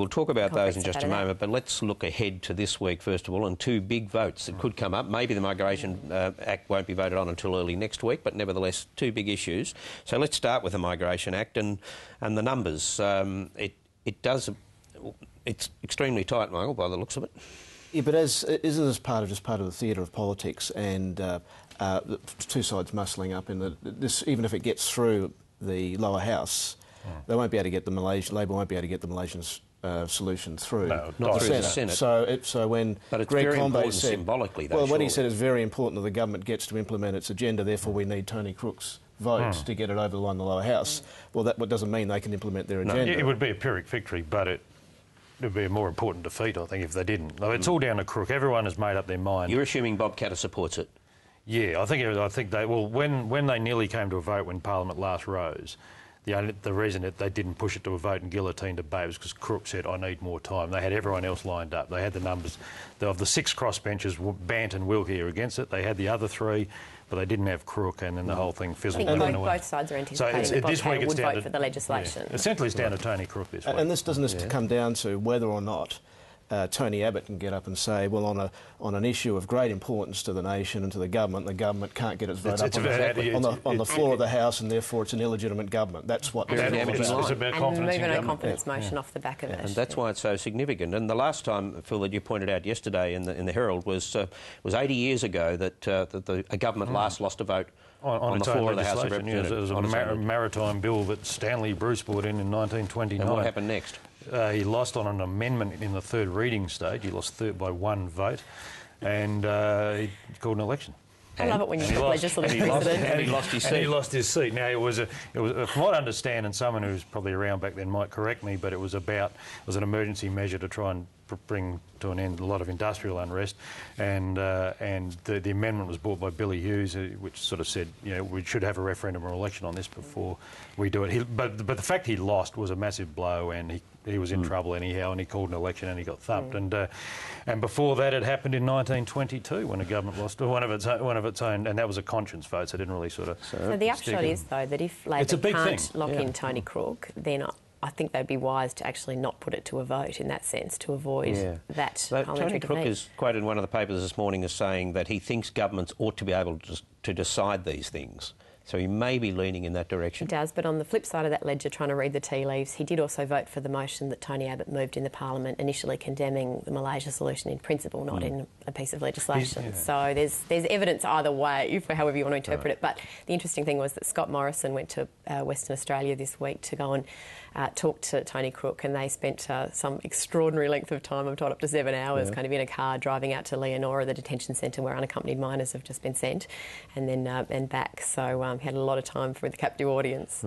we'll talk about those in just a moment, but let's look ahead to this week, first of all, and two big votes that could come up. Maybe the Migration Act won't be voted on until early next week, but nevertheless, two big issues. So let's start with the Migration Act and the numbers. It's extremely tight, Michael, by the looks of it. Yeah, but isn't this part of the theatre of politics and the two sides muscling up in this? Even if it gets through the lower house, they won't be able to get Labor won't be able to get the Malaysian solution through. No, not through the Senate. So when Greg Combe said symbolically, though, well, when he said it's very important that the government gets to implement its agenda, therefore we need Tony Crook's vote to get it over the line in the lower house. Well, that doesn't mean they can implement their agenda. No, it would be a Pyrrhic victory, but it would be a more important defeat, I think, if they didn't. It's all down to Crook. Everyone has made up their mind. You're assuming Bob Katter supports it? Yeah, I think they. Well, when they nearly came to a vote when Parliament last rose, the reason that they didn't push it to a vote and guillotine debate was because Crook said, "I need more time." They had everyone else lined up. They had the numbers of the 6 crossbenchers. Bant and Wilkie are against it. They had the other 3. But they didn't have Crook, and then the whole thing fizzled out. I think both sides are anticipating that Bob Katter would vote for the legislation. Yeah. Essentially, it's down to Tony Crook this week. And this doesn't come down to whether or not Tony Abbott can get up and say, well, on an issue of great importance to the nation and to the government can't get its vote on the floor of the House, and therefore it's an illegitimate government. That's what it's about. And moving a confidence motion off the back of it. And that's why it's so significant. And the last time, Phil, that you pointed out yesterday in the Herald was 80 years ago that a government last lost a vote on the floor of the House of Representatives. It was a maritime bill that Stanley Bruce brought in 1929. And what happened next? He lost on an amendment in the third reading stage. He lost by 1 vote, and he called an election. I love it when you have legislative precedent. And he lost his seat. And he lost his seat. Now, it was from what I understand, and someone who's probably around back then might correct me, but it was an emergency measure to try and bring to an end a lot of industrial unrest, and the amendment was brought by Billy Hughes, which sort of said, we should have a referendum or election on this before we do it. But the fact he lost was a massive blow, and he was in trouble anyhow, and he called an election and he got thumped. And before that, it happened in 1922 when a government lost one of its own, and that was a conscience vote, so it didn't really sort of. So the upshot is though that if Labor can't lock in Tony Crook, then I think they'd be wise to actually not put it to a vote in that sense to avoid that parliamentary Tony Crook is quoted in one of the papers this morning as saying that he thinks governments ought to be able to decide these things. So he may be leaning in that direction. He does, but on the flip side of that ledger, trying to read the tea leaves, he did also vote for the motion that Tony Abbott moved in the Parliament, initially condemning the Malaysia solution in principle, not in a piece of legislation. So there's evidence either way, for however you want to interpret it. But the interesting thing was that Scott Morrison went to Western Australia this week to go and talk to Tony Crook, and they spent some extraordinary length of time, I'm told up to 7 hours, kind of in a car driving out to Leonora, the detention centre where unaccompanied minors have just been sent, and then and back. So he had a lot of time for the captive audience.